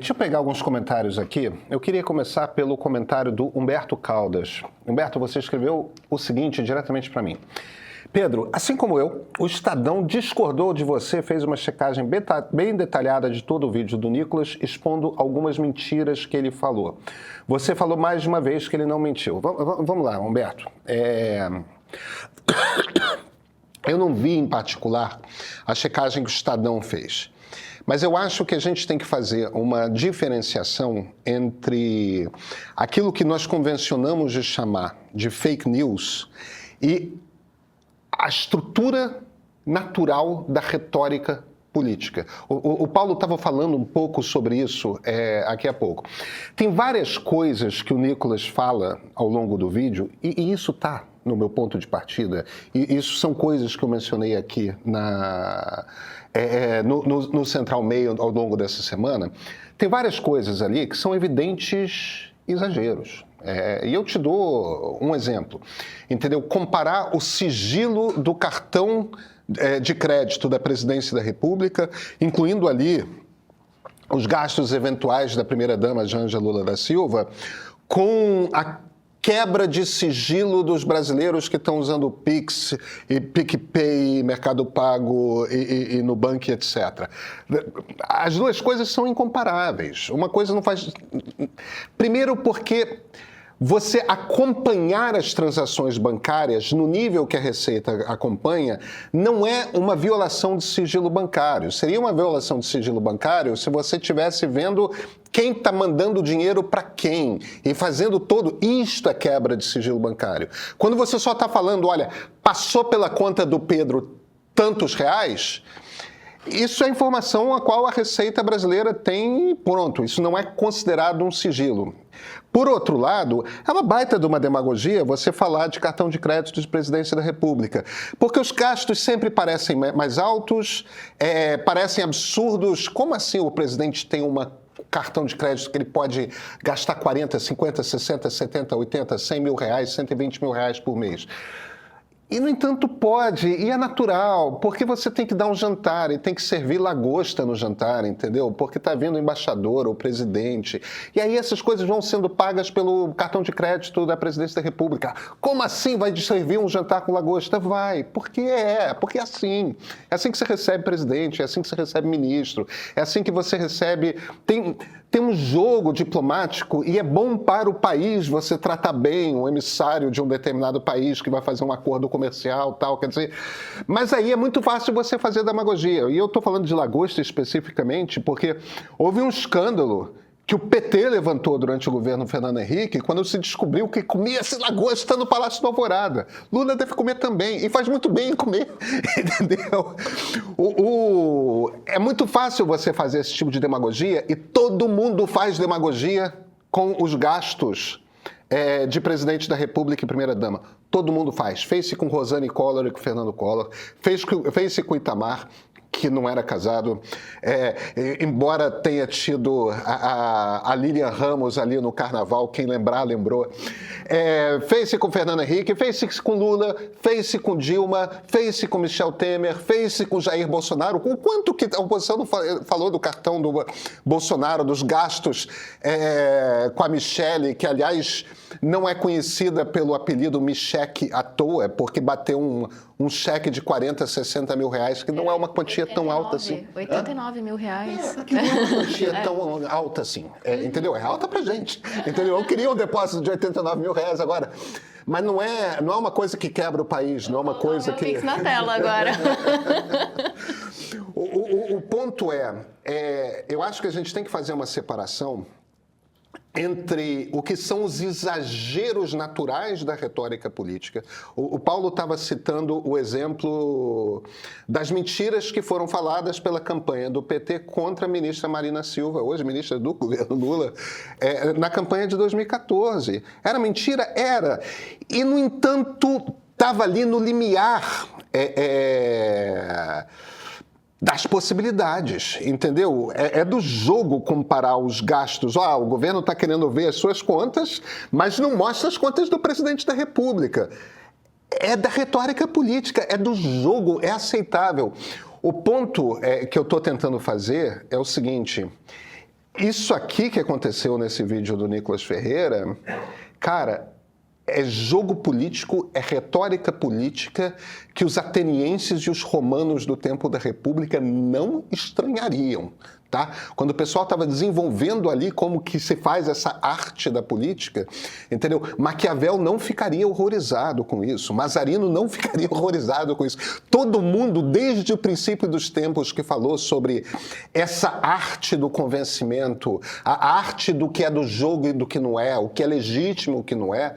Deixa eu pegar alguns comentários aqui. Eu queria começar pelo comentário do Humberto Caldas. Humberto, você escreveu o seguinte diretamente para mim. Pedro, assim como eu, o Estadão discordou de você, fez uma checagem bem detalhada de todo o vídeo do Nicolas, expondo algumas mentiras que ele falou. Você falou mais de uma vez que ele não mentiu. Vamos lá, Humberto. Eu não vi, em particular, a checagem que o Estadão fez. Mas eu acho que a gente tem que fazer uma diferenciação entre aquilo que nós convencionamos de chamar de fake news e a estrutura natural da retórica política. O Paulo estava falando um pouco sobre isso aqui há pouco. Tem várias coisas que o Nicolas fala ao longo do vídeo, e isso está no meu ponto de partida, e isso são coisas que eu mencionei aqui no Central Mail ao longo dessa semana. Tem várias coisas ali que são evidentes exageros. E eu te dou um exemplo, entendeu? Comparar o sigilo do cartão de crédito da Presidência da República, incluindo ali os gastos eventuais da primeira-dama Janja Lula da Silva, com a quebra de sigilo dos brasileiros que estão usando o Pix, e PicPay, Mercado Pago e Nubank, etc. As duas coisas são incomparáveis. Uma coisa não faz... Primeiro porque você acompanhar as transações bancárias no nível que a Receita acompanha não é uma violação de sigilo bancário. Seria uma violação de sigilo bancário se você estivesse vendo quem está mandando dinheiro para quem e fazendo todo. Isto é quebra de sigilo bancário. Quando você só está falando, olha, passou pela conta do Pedro tantos reais... Isso é informação a qual a Receita Brasileira tem e pronto. Isso não é considerado um sigilo. Por outro lado, é uma baita de uma demagogia você falar de cartão de crédito de Presidência da República, porque os gastos sempre parecem mais altos, parecem absurdos. Como assim o presidente tem um cartão de crédito que ele pode gastar 40, 50, 60, 70, 80, 100 mil reais, 120 mil reais por mês? E, no entanto, pode, e é natural, porque você tem que dar um jantar e tem que servir lagosta no jantar, entendeu? Porque está vindo o embaixador ou o presidente. E aí essas coisas vão sendo pagas pelo cartão de crédito da Presidência da República. Como assim vai servir um jantar com lagosta? Vai, porque é assim. É assim que você recebe presidente, é assim que você recebe ministro, é assim que você recebe... Tem um jogo diplomático e é bom para o país você tratar bem um emissário de um determinado país que vai fazer um acordo comercial, tal, quer dizer... Mas aí é muito fácil você fazer demagogia. E eu estou falando de lagosta especificamente porque houve um escândalo que o PT levantou durante o governo Fernando Henrique, quando se descobriu que comia-se lagosta no Palácio da Alvorada. Lula deve comer também, e faz muito bem em comer, entendeu? É muito fácil você fazer esse tipo de demagogia, e todo mundo faz demagogia com os gastos de presidente da República e primeira-dama. Todo mundo faz. Fez-se com Rosane Collor e com Fernando Collor, fez-se com Itamar, que não era casado, embora tenha tido a Lilian Ramos ali no Carnaval, quem lembrar, lembrou. Fez-se com Fernando Henrique, fez-se com Lula, fez-se com Dilma, fez-se com Michel Temer, fez-se com Jair Bolsonaro. O quanto que a oposição não falou do cartão do Bolsonaro, dos gastos com a Michele, que, aliás, não é conhecida pelo apelido Micheque à toa, porque bateu um cheque de 40, 60 mil reais, que não é uma quantia tão alta assim. 89 mil reais. Que não é uma quantia tão alta assim, entendeu? É alta pra gente, entendeu? Eu queria um depósito de 89 mil reais agora, mas não é uma coisa que quebra o país, não é uma coisa que... Pix na tela agora. O ponto eu acho que a gente tem que fazer uma separação entre o que são os exageros naturais da retórica política. O Paulo estava citando o exemplo das mentiras que foram faladas pela campanha do PT contra a ministra Marina Silva, hoje ministra do governo Lula, na campanha de 2014. Era mentira? Era. E, no entanto, estava ali no limiar das possibilidades, entendeu? É do jogo comparar os gastos. O governo está querendo ver as suas contas, mas não mostra as contas do presidente da República. É da retórica política, é do jogo, é aceitável. O ponto que eu estou tentando fazer é o seguinte: Isso aqui que aconteceu nesse vídeo do Nicolas Ferreira, cara, é jogo político, é retórica política que os atenienses e os romanos do tempo da República não estranhariam, tá? Quando o pessoal estava desenvolvendo ali como que se faz essa arte da política, entendeu? Maquiavel não ficaria horrorizado com isso, Mazarino não ficaria horrorizado com isso. Todo mundo, desde o princípio dos tempos, que falou sobre essa arte do convencimento, a arte do que é do jogo e do que não é, o que é legítimo e o que não é.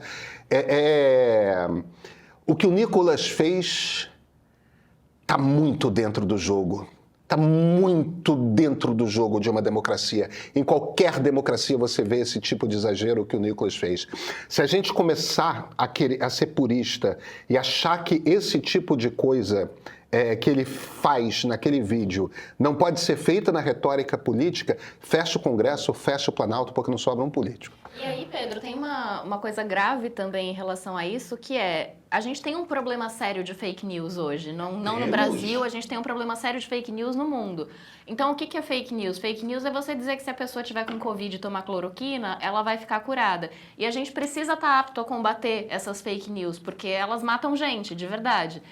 O que o Nicolas fez está muito dentro do jogo. Está muito dentro do jogo de uma democracia. Em qualquer democracia você vê esse tipo de exagero que o Nicolas fez. Se a gente começar a ser purista e achar que esse tipo de coisa que ele faz naquele vídeo não pode ser feita na retórica política, fecha o Congresso, fecha o Planalto, porque não sobra um político. E aí, Pedro, tem uma coisa grave também em relação a isso, que é, a gente tem um problema sério de fake news hoje. Não no Brasil, a gente tem um problema sério de fake news no mundo. Então, o que é fake news? Fake news é você dizer que se a pessoa tiver com Covid e tomar cloroquina, ela vai ficar curada. E a gente precisa estar apto a combater essas fake news, porque elas matam gente, de verdade.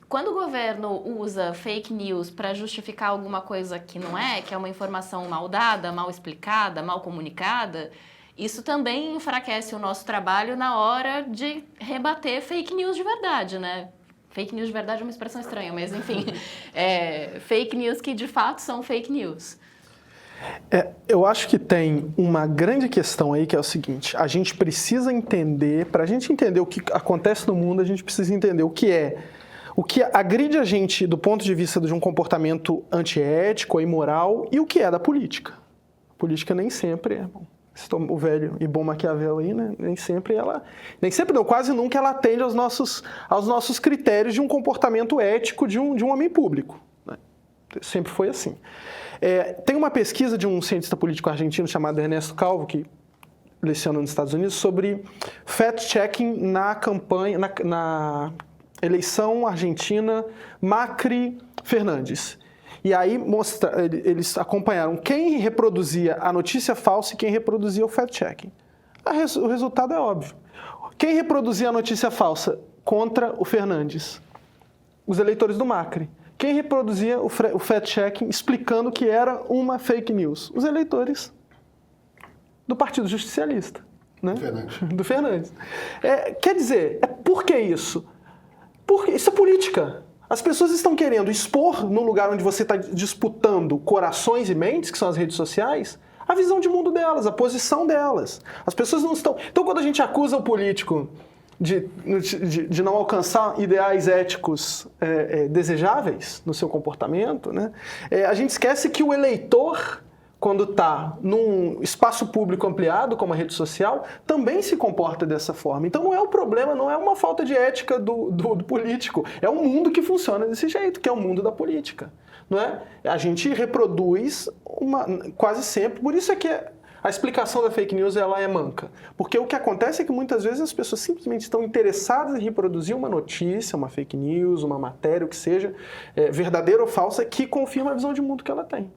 Quando o governo usa fake news para justificar alguma coisa que não é, que é uma informação mal dada, mal explicada, mal comunicada, isso também enfraquece o nosso trabalho na hora de rebater fake news de verdade, né? Fake news de verdade é uma expressão estranha, mas enfim, fake news que de fato são fake news. Eu acho que tem uma grande questão aí que é o seguinte, a gente precisa entender, para a gente entender o que acontece no mundo, a gente precisa entender o que agride a gente do ponto de vista de um comportamento antiético ou imoral e o que é da política. A política nem sempre o velho e bom Maquiavel aí, né? Quase nunca ela atende aos nossos critérios de um comportamento ético de um homem público, né? Sempre foi assim. Tem uma pesquisa de um cientista político argentino chamado Ernesto Calvo, que leciona nos Estados Unidos, sobre fact-checking na campanha, na eleição argentina Macri-Fernandes. E aí eles acompanharam quem reproduzia a notícia falsa e quem reproduzia o fact-checking. O resultado é óbvio. Quem reproduzia a notícia falsa contra o Fernandes? Os eleitores do Macri. Quem reproduzia o fact-checking explicando que era uma fake news? Os eleitores do Partido Justicialista, né? Do Fernandes. Quer dizer, por que isso? Porque isso é política. As pessoas estão querendo expor, num lugar onde você está disputando corações e mentes, que são as redes sociais, a visão de mundo delas, a posição delas. As pessoas não estão... Então, quando a gente acusa o político de não alcançar ideais éticos desejáveis no seu comportamento, né, a gente esquece que o eleitor, quando está num espaço público ampliado, como a rede social, também se comporta dessa forma. Então não é um problema, não é uma falta de ética do político, é um mundo que funciona desse jeito, que é o mundo da política. Não é? A gente reproduz quase sempre, por isso é que a explicação da fake news ela é manca. Porque o que acontece é que muitas vezes as pessoas simplesmente estão interessadas em reproduzir uma notícia, uma fake news, uma matéria, o que seja, verdadeira ou falsa, que confirma a visão de mundo que ela tem,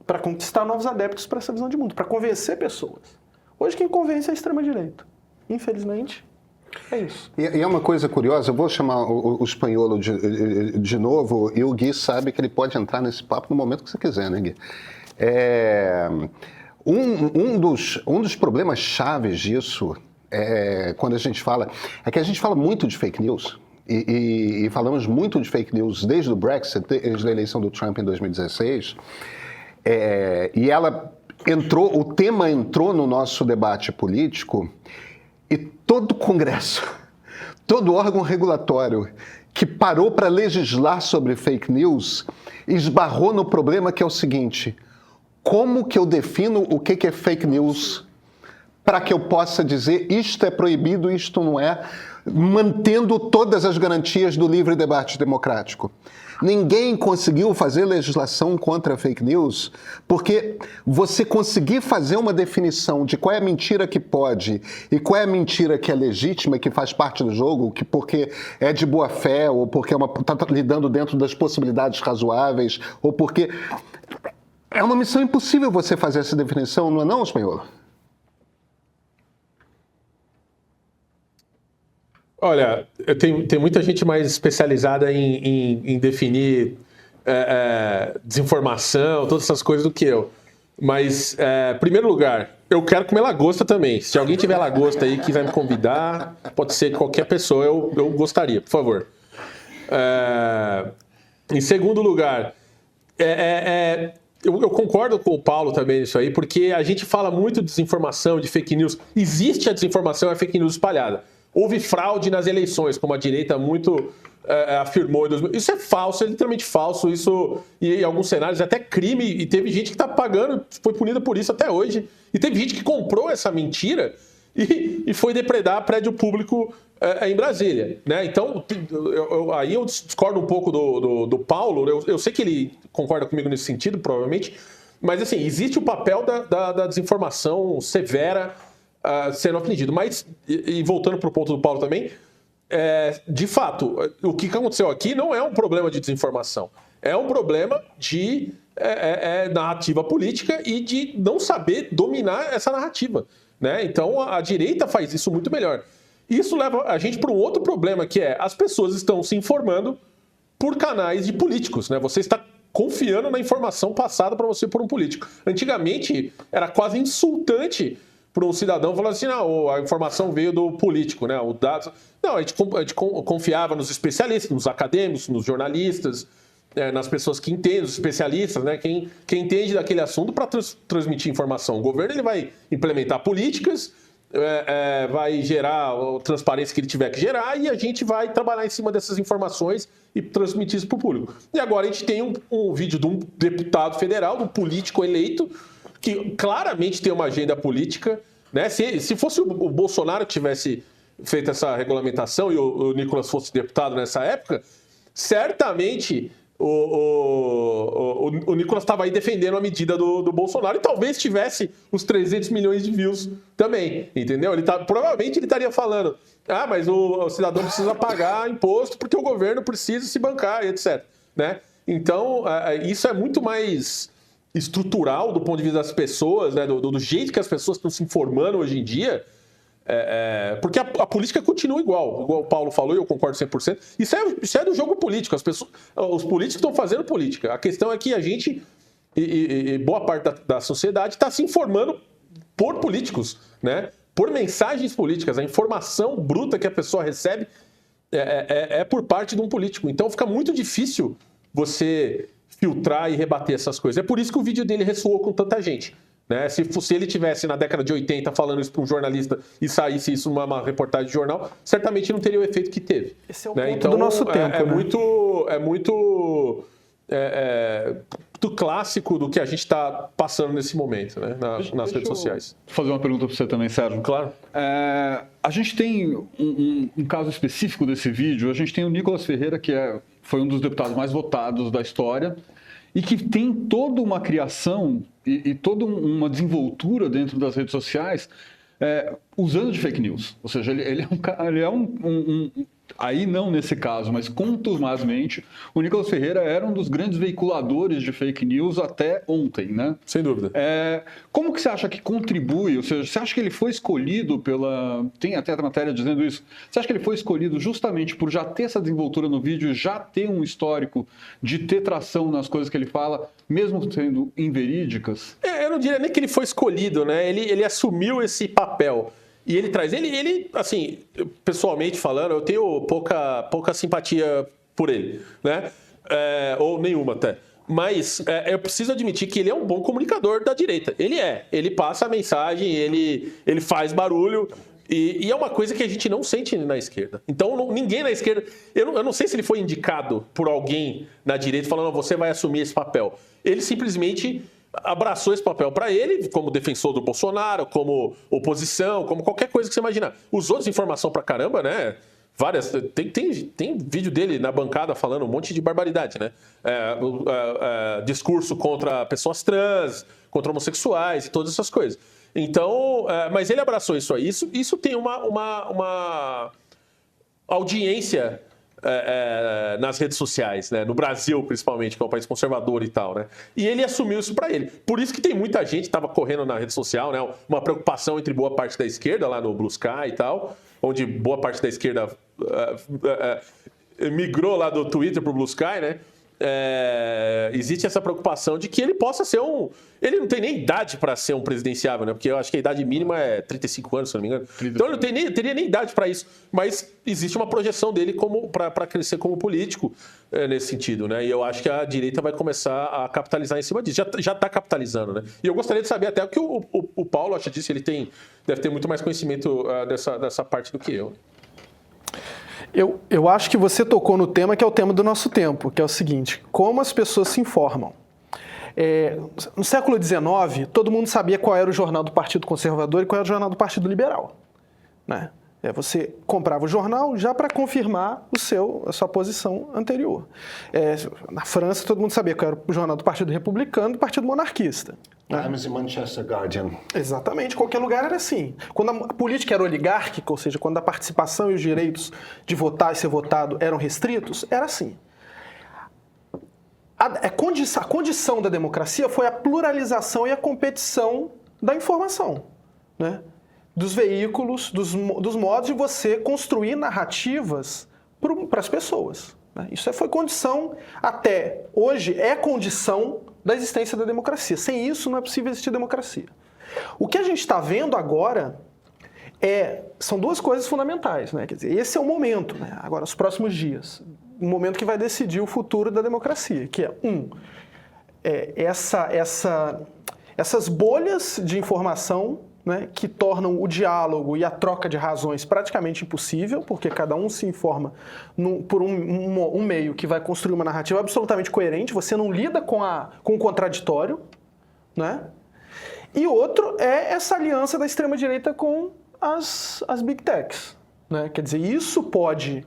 para conquistar novos adeptos para essa visão de mundo, para convencer pessoas. Hoje quem convence é a extrema-direita. Infelizmente, é isso. E é uma coisa curiosa, eu vou chamar o espanholo de novo, e o Gui sabe que ele pode entrar nesse papo no momento que você quiser, né, Gui? Um dos problemas chaves disso, quando a gente fala, é que a gente fala muito de fake news, e falamos muito de fake news desde o Brexit, desde a eleição do Trump em 2016, e o tema entrou no nosso debate político, e todo Congresso, todo órgão regulatório que parou para legislar sobre fake news, esbarrou no problema que é o seguinte: como que eu defino o que é fake news para que eu possa dizer isto é proibido, isto não é, mantendo todas as garantias do livre debate democrático? Ninguém conseguiu fazer legislação contra fake news, porque você conseguir fazer uma definição de qual é a mentira que pode e qual é a mentira que é legítima, que faz parte do jogo, que porque é de boa fé, ou porque está lidando dentro das possibilidades razoáveis, ou porque... É uma missão impossível você fazer essa definição, não é não, Espanholo? Olha, tem muita gente mais especializada em definir desinformação, todas essas coisas do que eu. Mas, em primeiro lugar, eu quero comer lagosta também. Se alguém tiver lagosta aí que quiser me convidar, pode ser qualquer pessoa, eu gostaria, por favor. Em segundo lugar, eu concordo com o Paulo também nisso aí, porque a gente fala muito de desinformação, de fake news. Existe a desinformação e a fake news espalhada. Houve fraude nas eleições, como a direita muito afirmou. Isso é falso, é literalmente falso. Isso, e em alguns cenários, é até crime. E teve gente que está pagando, foi punida por isso até hoje. E teve gente que comprou essa mentira e foi depredar prédio público em Brasília. Né? Então, aí eu discordo um pouco do Paulo. Eu sei que ele concorda comigo nesse sentido, provavelmente. Mas, assim, existe o papel da desinformação severa sendo afligido. Mas, e voltando para o ponto do Paulo também, de fato, o que aconteceu aqui não é um problema de desinformação. É um problema de narrativa política e de não saber dominar essa narrativa. Né? Então, a direita faz isso muito melhor. Isso leva a gente para um outro problema, que é as pessoas estão se informando por canais de políticos. Né? Você está confiando na informação passada para você por um político. Antigamente, era quase insultante para um cidadão falar assim, não, a informação veio do político, né? O dado... Não, a gente confiava nos especialistas, nos acadêmicos, nos jornalistas, nas pessoas que entendem, os especialistas, né? Quem entende daquele assunto para transmitir informação. O governo ele vai implementar políticas, vai gerar a transparência que ele tiver que gerar e a gente vai trabalhar em cima dessas informações e transmitir isso para o público. E agora a gente tem um vídeo de um deputado federal, de um político eleito, que claramente tem uma agenda política, né? Se fosse o Bolsonaro que tivesse feito essa regulamentação e o Nicolas fosse deputado nessa época, certamente o Nicolas estava aí defendendo a medida do Bolsonaro e talvez tivesse os 300 milhões de views também, entendeu? Provavelmente ele estaria falando, mas o cidadão precisa pagar imposto porque o governo precisa se bancar, etc. Né? Então, isso é muito mais estrutural do ponto de vista das pessoas, né? do jeito que as pessoas estão se informando hoje em dia, porque a política continua igual o Paulo falou e eu concordo 100%. Isso é do jogo político, os políticos estão fazendo política. A questão é que a gente, e boa parte da sociedade, está se informando por políticos, né? Por mensagens políticas. A informação bruta que a pessoa recebe é por parte de um político. Então fica muito difícil você filtrar e rebater essas coisas. É por isso que o vídeo dele ressoou com tanta gente. Né? Se ele tivesse na década de 80 falando isso para um jornalista e saísse isso numa reportagem de jornal, certamente não teria o efeito que teve. Esse é o né? ponto Então, do nosso tempo. É muito clássico do que a gente está passando nesse momento, né? nas redes sociais. Vou fazer uma pergunta para você também, Sérgio. Claro. A gente tem um caso específico desse vídeo. A gente tem o Nicolas Ferreira, que foi um dos deputados mais votados da história e que tem toda uma criação e toda uma desenvoltura dentro das redes sociais usando de fake news. Ou seja, ele é aí não nesse caso, mas contumazmente, o Nicolas Ferreira era um dos grandes veiculadores de fake news até ontem, né? Sem dúvida. Como que você acha que contribui? Ou seja, você acha que ele foi escolhido tem até a matéria dizendo isso. Você acha que ele foi escolhido justamente por já ter essa desenvoltura no vídeo e já ter um histórico de ter tração nas coisas que ele fala, mesmo sendo inverídicas? Eu não diria nem que ele foi escolhido, né? Ele assumiu esse papel. E ele traz... Ele assim, pessoalmente falando, eu tenho pouca simpatia por ele, né? Ou nenhuma até. Mas eu preciso admitir que ele é um bom comunicador da direita. Ele passa a mensagem, ele faz barulho. E é uma coisa que a gente não sente na esquerda. Então, ninguém na esquerda... Eu não sei se ele foi indicado por alguém na direita falando, você vai assumir esse papel. Ele simplesmente abraçou esse papel para ele, como defensor do Bolsonaro, como oposição, como qualquer coisa que você imaginar. Usou desinformação pra caramba, né? Várias. Tem vídeo dele na bancada falando um monte de barbaridade, né? Discurso contra pessoas trans, contra homossexuais e todas essas coisas. Então, mas ele abraçou isso aí. Isso tem uma audiência nas redes sociais, né? No Brasil, principalmente, que é um país conservador e tal, né? E ele assumiu isso para ele. Por isso que tem muita gente que estava correndo na rede social, né? Uma preocupação entre boa parte da esquerda, lá no Blue Sky e tal, onde boa parte da esquerda migrou lá do Twitter para o Blue Sky, né? Existe essa preocupação de que ele possa ser Ele não tem nem idade para ser um presidenciável, né? Porque eu acho que a idade mínima é 35 anos, se não me engano. Então ele não teria nem idade para isso. Mas existe uma projeção dele para crescer como político nesse sentido, né? E eu acho que a direita vai começar a capitalizar em cima disso. Já está capitalizando, né? E eu gostaria de saber até o que o Paulo acha disso. Ele deve ter muito mais conhecimento dessa parte do que eu. Eu acho que você tocou no tema que é o tema do nosso tempo, que é o seguinte: como as pessoas se informam. No século XIX, todo mundo sabia qual era o jornal do Partido Conservador e qual era o jornal do Partido Liberal, né? Você comprava o jornal já para confirmar a sua posição anterior. Na França, todo mundo sabia qual era o jornal do Partido Republicano e do Partido Monarquista. Times e Manchester Guardian. Exatamente, qualquer lugar era assim. Quando a política era oligárquica, ou seja, quando a participação e os direitos de votar e ser votado eram restritos, era assim. A condição da democracia foi a pluralização e a competição da informação, né? Dos veículos, dos modos de você construir narrativas para as pessoas, né? Isso foi condição, até hoje, é condição da existência da democracia. Sem isso, não é possível existir democracia. O que a gente está vendo agora são duas coisas fundamentais, né? Quer dizer, esse é o momento, né? Agora, os próximos dias, um momento que vai decidir o futuro da democracia, que essas bolhas de informação, né, que tornam o diálogo e a troca de razões praticamente impossível, porque cada um se informa por um meio que vai construir uma narrativa absolutamente coerente, você não lida com o contraditório, né? E outro é essa aliança da extrema-direita com as Big Techs, né? Quer dizer, isso pode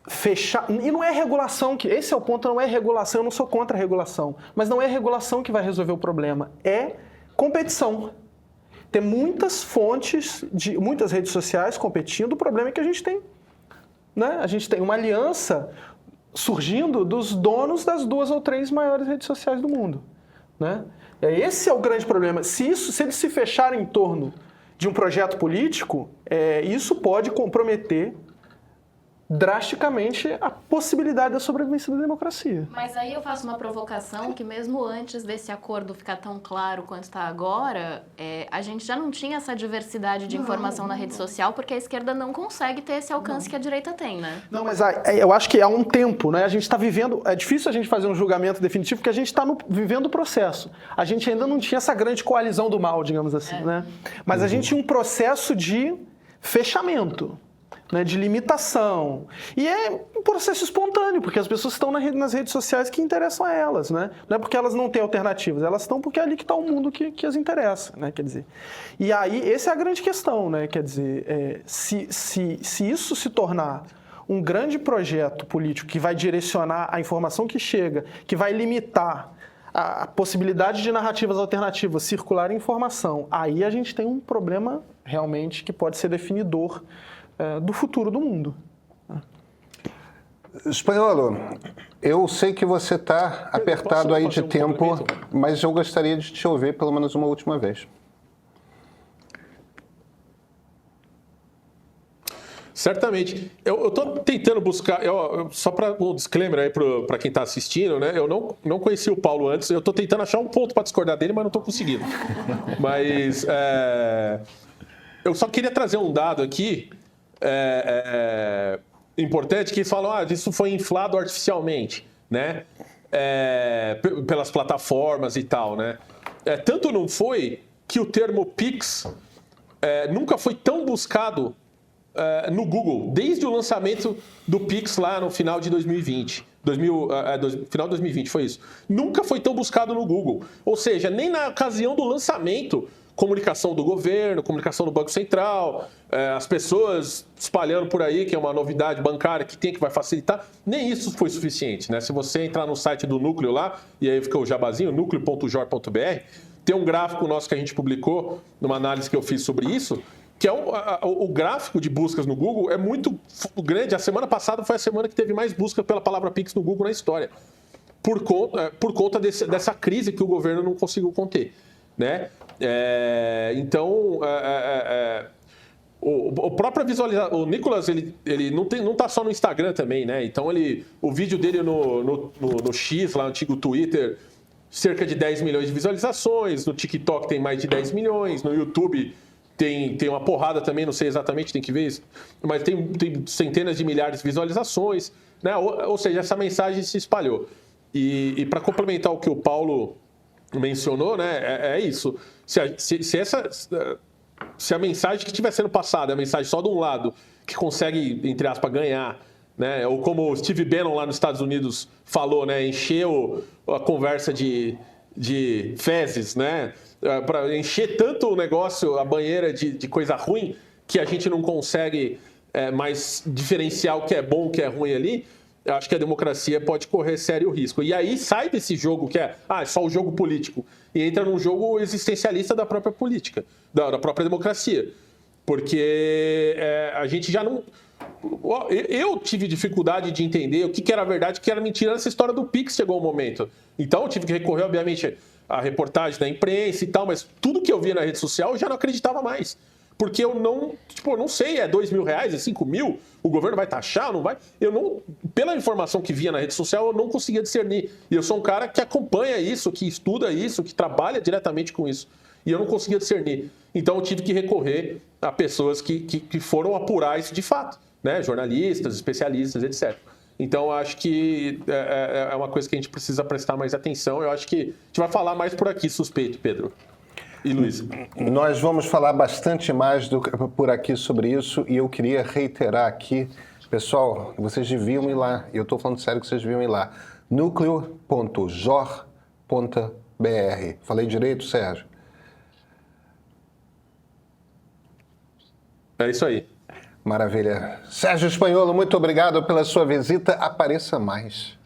fechar... E não é regulação, esse é o ponto, não é regulação, eu não sou contra a regulação, mas não é regulação que vai resolver o problema, é competição. Tem muitas fontes, muitas redes sociais competindo, o problema é que a gente tem, né? A gente tem uma aliança surgindo dos donos das 2 ou 3 maiores redes sociais do mundo, né? Esse é o grande problema. Se eles se fecharem em torno de um projeto político, isso pode comprometer drasticamente a possibilidade da sobrevivência da democracia. Mas aí eu faço uma provocação que mesmo antes desse acordo ficar tão claro quanto está agora, a gente já não tinha essa diversidade de informação na rede social, porque a esquerda não consegue ter esse alcance que a direita tem, né? Não, mas eu acho que há um tempo, né? A gente está vivendo... É difícil a gente fazer um julgamento definitivo, porque a gente está vivendo o processo. A gente ainda não tinha essa grande coalizão do mal, digamos assim, né? Mas a gente tinha um processo de fechamento, né, de limitação. E é um processo espontâneo, porque as pessoas estão nas redes sociais que interessam a elas, né? Não é porque elas não têm alternativas, elas estão porque é ali que está o mundo que as interessa, né? Quer dizer, e aí, essa é a grande questão, né? Quer dizer, se isso se tornar um grande projeto político que vai direcionar a informação que chega, que vai limitar a possibilidade de narrativas alternativas circularem informação, aí a gente tem um problema realmente que pode ser definidor do futuro do mundo. Spanholo, eu sei que você está apertado aí de tempo, mas eu gostaria de te ouvir pelo menos uma última vez. Certamente. Eu estou tentando buscar, só para um disclaimer aí para quem está assistindo, né? Eu não conheci o Paulo antes, eu estou tentando achar um ponto para discordar dele, mas não estou conseguindo. Mas eu só queria trazer um dado aqui importante, que eles falam, isso foi inflado artificialmente, né? Pelas plataformas e tal, né? Tanto não foi que o termo Pix nunca foi tão buscado no Google, desde o lançamento do Pix lá no final de 2020. Final de 2020 foi isso. Nunca foi tão buscado no Google. Ou seja, nem na ocasião do lançamento, comunicação do governo, comunicação do Banco Central, as pessoas espalhando por aí que é uma novidade bancária que vai facilitar, nem isso foi suficiente, né? Se você entrar no site do Núcleo lá, e aí fica o jabazinho, núcleo.jor.br, tem um gráfico nosso que a gente publicou, numa análise que eu fiz sobre isso, que é o gráfico de buscas no Google é muito grande. A semana passada foi a semana que teve mais busca pela palavra Pix no Google na história, por conta dessa crise que o governo não conseguiu conter, né? Então, o próprio visualizador, o Nicolas, ele não tá só no Instagram também, né? Então, o vídeo dele no X, lá no antigo Twitter, cerca de 10 milhões de visualizações, no TikTok tem mais de 10 milhões, no YouTube tem uma porrada também, não sei exatamente, tem que ver isso, mas tem centenas de milhares de visualizações, né? Ou seja, essa mensagem se espalhou. E para complementar o que o Paulo mencionou, né, é isso. Se a mensagem que estiver sendo passada é a mensagem só de um lado, que consegue, entre aspas, ganhar, né, ou como o Steve Bannon lá nos Estados Unidos falou, né, encher a conversa de fezes, né, para encher tanto o negócio, a banheira de coisa ruim, que a gente não consegue mais diferenciar o que é bom, o que é ruim ali. Eu acho que a democracia pode correr sério risco. E aí sai desse jogo que é só o jogo político e entra num jogo existencialista da própria política, da própria democracia. Porque a gente já não... Eu tive dificuldade de entender o que era verdade e o que era mentira nessa história do Pix, chegou um momento. Então eu tive que recorrer, obviamente, à reportagem da imprensa e tal, mas tudo que eu via na rede social eu já não acreditava mais. Porque eu não sei, é R$2.000, é 5 mil, o governo vai taxar, não vai? Pela informação que via na rede social, eu não conseguia discernir. E eu sou um cara que acompanha isso, que estuda isso, que trabalha diretamente com isso. E eu não conseguia discernir. Então eu tive que recorrer a pessoas que foram apurar isso de fato, né? Jornalistas, especialistas, etc. Então eu acho que é uma coisa que a gente precisa prestar mais atenção. Eu acho que a gente vai falar mais por aqui, suspeito, Pedro. E Luiz? Nós vamos falar bastante mais por aqui sobre isso e eu queria reiterar aqui, pessoal, vocês deviam ir lá, eu estou falando sério que vocês deviam ir lá, núcleo.jor.br. Falei direito, Sérgio? É isso aí. Maravilha. Sérgio Spanholo, muito obrigado pela sua visita. Apareça mais.